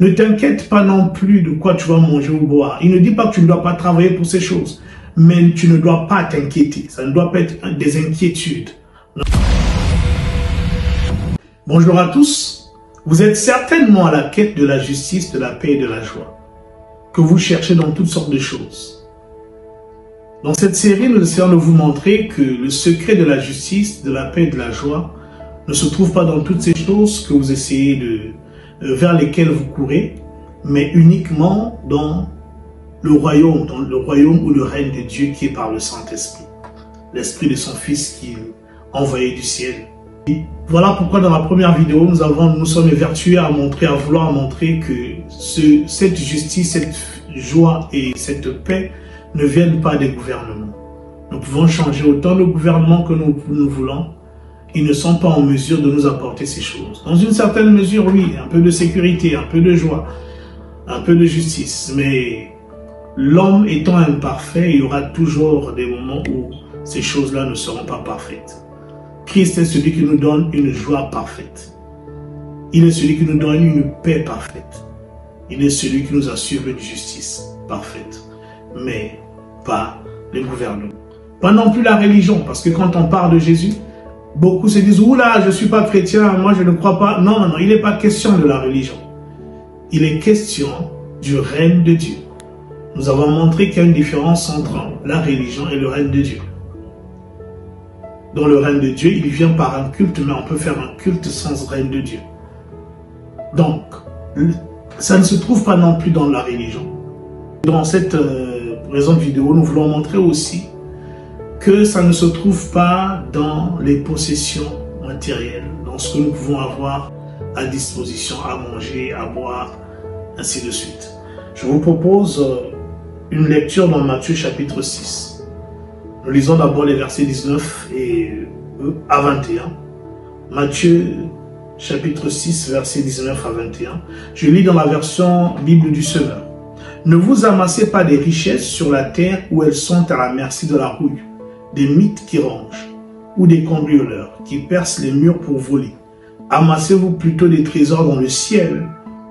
Ne t'inquiète pas non plus de quoi tu vas manger ou boire. Il ne dit pas que tu ne dois pas travailler pour ces choses, mais tu ne dois pas t'inquiéter. Ça ne doit pas être des inquiétudes. Non. Bonjour à tous. Vous êtes certainement à la quête de la justice, de la paix et de la joie, que vous cherchez dans toutes sortes de choses. Dans cette série, nous essayons de vous montrer que le secret de la justice, de la paix et de la joie ne se trouve pas dans toutes ces choses que vous essayez vers lesquelles vous courez, mais uniquement dans le royaume ou le règne de Dieu qui est par le Saint-Esprit, l'Esprit de son Fils qui est envoyé du ciel. Et voilà pourquoi dans la première vidéo, nous sommes évertués à vouloir montrer que cette justice, cette joie et cette paix ne viennent pas des gouvernements. Nous pouvons changer autant de gouvernements que nous voulons. Ils ne sont pas en mesure de nous apporter ces choses. Dans une certaine mesure, oui, un peu de sécurité, un peu de joie, un peu de justice. Mais l'homme étant imparfait, il y aura toujours des moments où ces choses-là ne seront pas parfaites. Christ est celui qui nous donne une joie parfaite. Il est celui qui nous donne une paix parfaite. Il est celui qui nous assure une justice parfaite. Mais pas les gouvernements. Pas non plus la religion, parce que quand on parle de Jésus, beaucoup se disent « Oula, je ne suis pas chrétien, moi je ne crois pas ». Non, non, non, il n'est pas question de la religion. Il est question du règne de Dieu. Nous avons montré qu'il y a une différence entre la religion et le règne de Dieu. Dans le règne de Dieu, il vient par un culte, mais on peut faire un culte sans règne de Dieu. Donc, ça ne se trouve pas non plus dans la religion. Dans cette présente vidéo, nous voulons montrer aussi que ça ne se trouve pas dans les possessions matérielles, dans ce que nous pouvons avoir à disposition, à manger, à boire, ainsi de suite. Je vous propose une lecture dans Matthieu chapitre 6. Nous lisons d'abord les versets 19 à 21. Matthieu chapitre 6, versets 19 à 21. Je lis dans la version Bible du Semeur. Ne vous amassez pas des richesses sur la terre où elles sont à la merci de la rouille, des mythes qui rongent, ou des cambrioleurs qui percent les murs pour voler. Amassez-vous plutôt des trésors dans le ciel,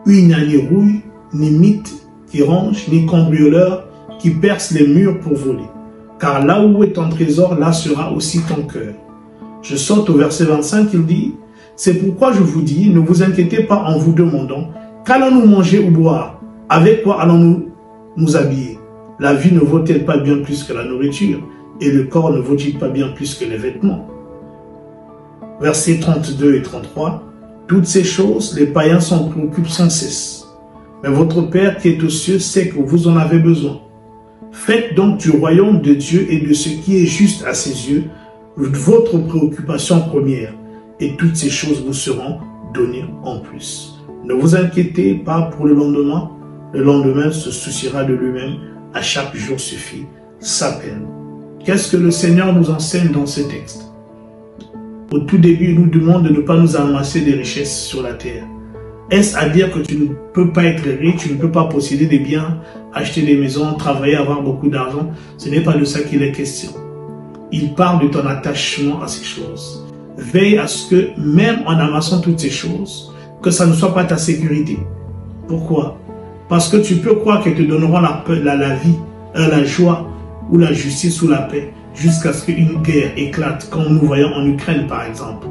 où il n'y a ni rouille, ni mythes qui rongent, ni cambrioleurs qui percent les murs pour voler. Car là où est ton trésor, là sera aussi ton cœur. Je saute au verset 25, il dit, « C'est pourquoi je vous dis, ne vous inquiétez pas en vous demandant, qu'allons-nous manger ou boire? Avec quoi allons-nous nous habiller? La vie ne vaut-elle pas bien plus que la nourriture? Et le corps ne vaut-il pas bien plus que les vêtements? » Versets 32 et 33. Toutes ces choses, les païens s'en préoccupent sans cesse. Mais votre Père qui est aux cieux sait que vous en avez besoin. Faites donc du royaume de Dieu et de ce qui est juste à ses yeux votre préoccupation première. Et toutes ces choses vous seront données en plus. Ne vous inquiétez pas pour le lendemain. Le lendemain se souciera de lui-même. À chaque jour suffit sa peine. Qu'est-ce que le Seigneur nous enseigne dans ce texte? Au tout début, il nous demande de ne pas nous amasser des richesses sur la terre. Est-ce à dire que tu ne peux pas être riche, tu ne peux pas posséder des biens, acheter des maisons, travailler, avoir beaucoup d'argent? Ce n'est pas de ça qu'il est question. Il parle de ton attachement à ces choses. Veille à ce que, même en amassant toutes ces choses, que ça ne soit pas ta sécurité. Pourquoi? Parce que tu peux croire qu'elles te donneront la vie, la joie, ou la justice ou la paix, jusqu'à ce qu'une guerre éclate, comme nous voyons en Ukraine par exemple.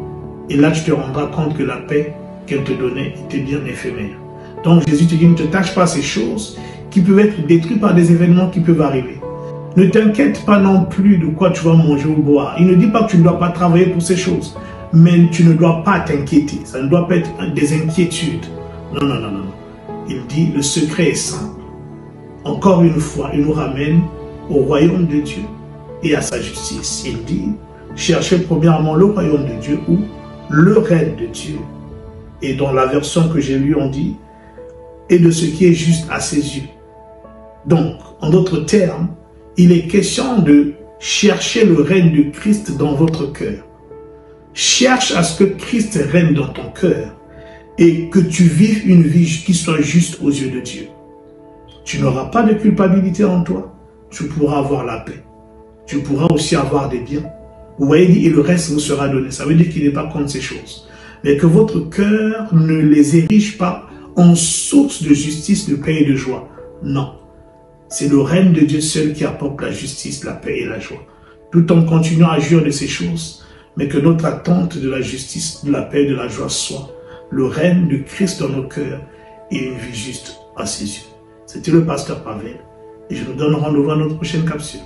Et là, tu te rendras compte que la paix qu'elle te donnait était bien éphémère. Donc Jésus te dit, ne te tâche pas ces choses qui peuvent être détruites par des événements qui peuvent arriver. Ne t'inquiète pas non plus de quoi tu vas manger ou boire. Il ne dit pas que tu ne dois pas travailler pour ces choses, mais tu ne dois pas t'inquiéter. Ça ne doit pas être des inquiétudes. Non, non, non, non. Il dit, le secret est simple. Encore une fois, il nous ramène au royaume de Dieu et à sa justice. Il dit, cherchez premièrement le royaume de Dieu ou le règne de Dieu. Et dans la version que j'ai lue, on dit, et de ce qui est juste à ses yeux. Donc, en d'autres termes, il est question de chercher le règne de Christ dans votre cœur. Cherche à ce que Christ règne dans ton cœur et que tu vives une vie qui soit juste aux yeux de Dieu. Tu n'auras pas de culpabilité en toi. Tu pourras avoir la paix. Tu pourras aussi avoir des biens. Vous voyez, et le reste vous sera donné. Ça veut dire qu'il n'est pas contre ces choses. Mais que votre cœur ne les érige pas en source de justice, de paix et de joie. Non. C'est le règne de Dieu seul qui apporte la justice, la paix et la joie. Tout en continuant à jouir de ces choses, mais que notre attente de la justice, de la paix et de la joie soit le règne de Christ dans nos cœurs et une vie juste à ses yeux. C'était le pasteur Pavel et je vous donne rendez-vous à notre prochaine capsule.